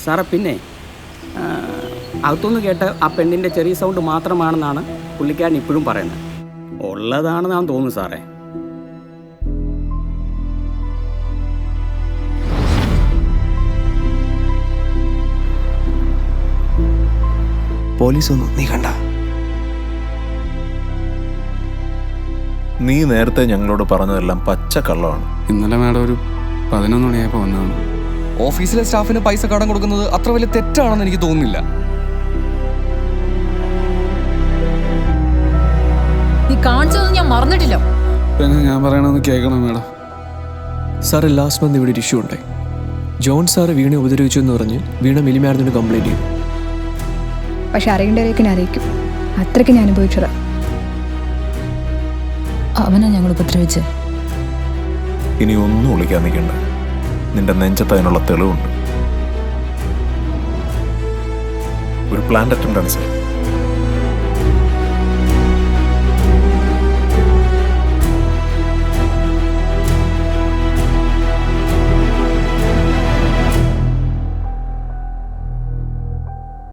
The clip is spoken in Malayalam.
സാറേ പിന്നെ അകത്തുനിന്ന് കേട്ട ആ പെണ്ണിൻ്റെ ചെറിയ സൗണ്ട് മാത്രമാണെന്നാണ് പുള്ളിക്കാരൻ ഇപ്പോഴും പറയുന്നത്. ഉള്ളതാണെന്നാണ് തോന്നുന്നു സാറേ. പോലീസൊന്നും നീ കണ്ട? നീ നേരത്തെ ഞങ്ങളോട് പറഞ്ഞതെല്ലാം പച്ച കള്ളമാണ്. ഇന്നലെ മാഡം ഒരു 11 മണിയായപ്പോൾ വന്നതാണ്. ഓഫീസിലെ സ്റ്റാഫിന് പൈസ കടം കൊടുക്കുന്നത് അത്ര വലിയ തെറ്റാണെന്ന് എനിക്ക് തോന്നുന്നില്ല. നീ കാണിച്ചതൊന്നും ഞാൻ മറന്നിട്ടില്ല. പിന്നെ ഞാൻ പറയണമെന്ന് കേൾക്കണം മാഡം. സാറ് ലാസ്റ്റ് മന്ത് ഇവിടെ ഒരു ഇഷ്യൂ ഉണ്ടായി. ജോൺ സാറ് വീണെ ഉപദ്രവിച്ചു എന്ന് പറഞ്ഞ് വീണ മിലിമാരത്തിന് കംപ്ലൈൻറ്റ് ചെയ്തു. പക്ഷെ അറിയേണ്ടവരേക്ക് ഞാൻ അറിയിക്കും. അത്രയ്ക്ക് ഞാൻ അനുഭവിച്ചത്. അവനാ ഞങ്ങൾ ഉപദ്രവിച്ച്. ഇനി ഒന്നും വിളിക്കാൻ നിൽക്കണ്ട. നിന്റെ നെഞ്ചത്ത് അതിനുള്ള തെളിവുണ്ട്. ഒരു പ്ലാന്റ് അറ്റംപ്റ്റ് ആണ് സാർ.